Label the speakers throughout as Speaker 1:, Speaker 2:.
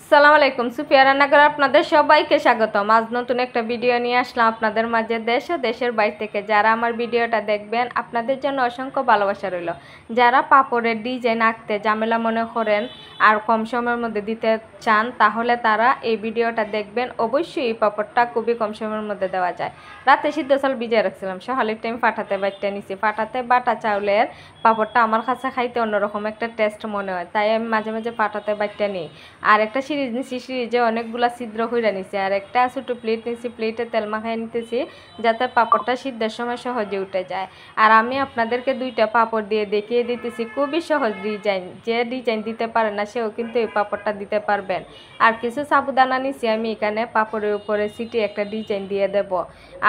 Speaker 1: আসসালামু আলাইকুম। সুফিয়া রান্নাঘরে আপনাদের সবাইকে স্বাগতম। আজ নতুন একটা ভিডিও নিয়ে আসলাম আপনাদের মাঝে, দেশ ও দেশের বাইরে থেকে যারা আমার ভিডিওটা দেখবেন আপনাদের জন্য অসংখ্য ভালোবাসা রইল। যারা পাপড়ের ডিজাইন আঁকতে ঝামেলা মনে করেন আর কম সময়ের মধ্যে দিতে চান, তাহলে তারা এই ভিডিওটা দেখবেন। অবশ্যই এই পাপড়টা খুবই কম সময়ের মধ্যে দেওয়া যায়। রাতে সিদ্ধ চাল ভিজিয়ে রাখছিলাম, সকালের টাইম ফাটাতে বাইটটা নিছি। ফাটাতে বাটা চাউলের পাপড়টা আমার কাছে খাইতে অন্যরকম একটা টেস্ট মনে হয়, তাই আমি মাঝে মাঝে পাটাতে বাইটটা নিই। আর একটা সিরিজ নিছি, সিরিজে অনেকগুলা ছিদ্র হইরা নিছি। আর একটা ছোটো প্লেট নিছি, প্লেটে তেল মাখাই নিতেছি যাতে পাপড়টা সিদ্ধের সময় সহজে উঠে যায়। আর আমি আপনাদেরকে দুইটা পাপড় দিয়ে দেখিয়ে দিতেছি, খুবই সহজ ডিজাইন। যে ডিজাইন দিতে পারে না সেও কিন্তু এই পাপড়টা দিতে পারবেন। আর কিছু সাবুদানা নিছি আমি এখানে পাপড়ের উপরে সিটি একটা ডিজাইন দিয়ে দেব।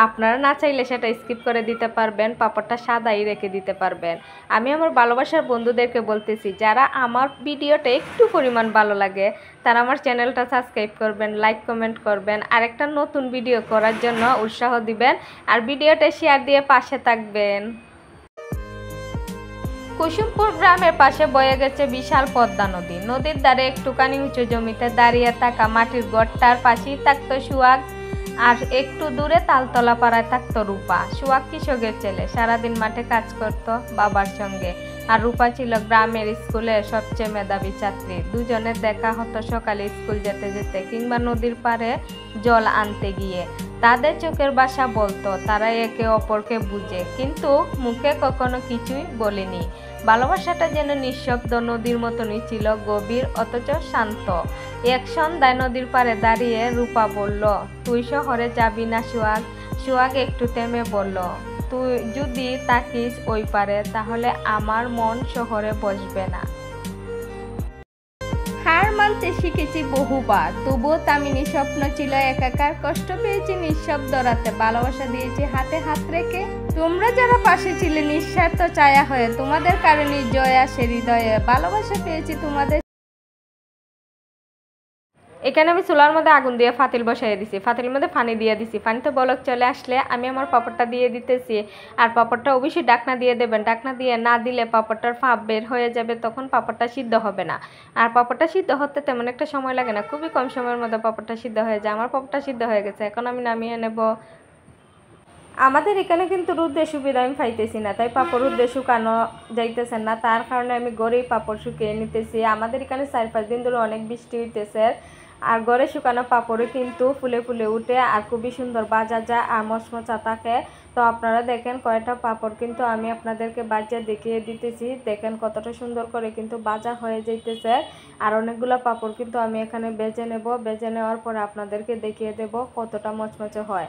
Speaker 1: আপনারা না চাইলে সেটা স্কিপ করে দিতে পারবেন, পাপড়টা সাদাই রেখে দিতে পারবেন। আমি আমার ভালোবাসার বন্ধুদেরকে বলতেছি, যারা আমার ভিডিওটা একটু পরিমাণ ভালো লাগে তারা আমার চ্যানেলটা সাবস্ক্রাইব করবেন, লাইক কমেন্ট করবেন, আর একটা নতুন ভিডিও করার জন্য উৎসাহ দিবেন। আর ভিডিওটা শেয়ার দিয়ে পাশে থাকবেন। কুসুমপুর গ্রামের পাশে বয়ে গেছে বিশাল পদ্মা নদী। নদীর ধারে একটুখানি উঁচু জমিতে দাঁড়িয়ে থাকা মাটির গড়টার পাশেই থাকতো সুয়াগ, আর একটু দূরে তালতলা পাড়ায় থাকতো রূপা। সুয়াগ কৃষকের ছেলে, সারাদিন মাঠে কাজ করত বাবার সঙ্গে। আর রূপা ছিল গ্রামের স্কুলের সবচেয়ে মেধাবী ছাত্রী। দুজনের দেখা হতো সকালে স্কুল যেতে যেতে কিংবা নদীর পাড়ে জল আনতে গিয়ে। তাদের চোখের ভাষা বলতো তারা একে অপরকে বুঝে, কিন্তু মুখে কখনো কিছুই বলেনি। ভালোবাসাটা যেন নিঃশব্দ নদীর মতনই ছিল, গভীর অথচ শান্ত। এক সন্ধ্যায় নদীর পাড়ে দাঁড়িয়ে রূপা বলল, তুই শহরে যাবি না সুয়াগ? সুয়াগ একটু থেমে বলল, তুই যদি থাকিস ওই পারে তাহলে আমার মন শহরে বসবে না। হার মানতে শিখেছি বহুবার, তবুও তামিনী স্বপ্ন ছিল একাকার। কষ্ট পেয়েছি নিঃশব্দ রাতে, ভালোবাসা দিয়েছি হাতে হাত রেখে। তোমরা যারা পাশে ছিলে নিঃস্বার্থ ছায়া হয়ে, তোমাদের কারণে জয় আসে হৃদয়ে। ভালোবাসা পেয়েছি তোমাদের। এখানে আমি চুলার মধ্যে আগুন দিয়ে ফাতিল বসাই দিছি, ফাতিলের মধ্যে পানি দিয়ে দিছি। পানিতে বলক চলে আসলে আমি আমার পাপড়টা দিয়ে দিতেছি। আর পাপড়টা অবশ্যই ডাকনা দিয়ে দেবেন, ডাকনা দিয়ে না দিলে পাপড়টার ফাঁপ বের হয়ে যাবে, তখন পাপড়টা সিদ্ধ হবে না। আর পাপড়টা সিদ্ধ হতে তেমন একটা সময় লাগে না, খুবই কম সময়ের মধ্যে পাপড়টা সিদ্ধ হয়ে যায়। আমার পাপড়টা সিদ্ধ হয়ে গেছে, এখন আমি নামিয়ে নেব। আমাদের এখানে কিন্তু রোদের সুবিধা আমি পাইতেছি না, তাই পাপড় রোদে শুকানো যাইতেছে না, তার কারণে আমি গড়েই পাপড় শুকিয়ে নিতেছি। আমাদের এখানে 4-5 দিন ধরে অনেক বৃষ্টি হইতেছে, আর গড়ে শুকানো পাপড়ে কিন্তু ফুলে ফুলে উঠে আর খুবই সুন্দর বাজা যায় আর মচমচা থাকে। তো আপনারা দেখেন কয়টা পাপড় কিন্তু আমি আপনাদেরকে বাজা দেখিয়ে দিতেছি, দেখেন কতটা সুন্দর করে কিন্তু বাজা হয়ে যাইতেছে। আর অনেকগুলো পাপড় কিন্তু আমি এখানে বেজে নেব, বেজে নেওয়ার পরে আপনাদেরকে দেখিয়ে দেব কতটা মচমচে হয়।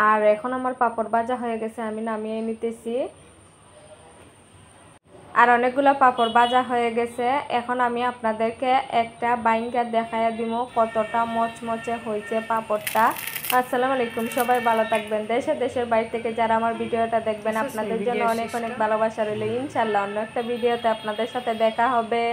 Speaker 1: আর এখন আমার পাপড় ভাজা হয়ে গেছে, আমি নামিয়ে নিতেছি। আর অনেকগুলো পাপড় ভাজা হয়ে গেছে, এখন আমি আপনাদেরকে একটা বাইঙ্গা দেখাইয়া দিব কতটা মচমচে হয়েছে পাপড়টা। আসসালামু আলাইকুম, সবাই ভালো থাকবেন। দেশের বাইরে থেকে যারা আমার ভিডিওটা দেখবেন আপনাদের জন্য অনেক অনেক ভালোবাসা রইল। ইনশাল্লাহ অন্য একটা ভিডিওতে আপনাদের সাথে দেখা হবে।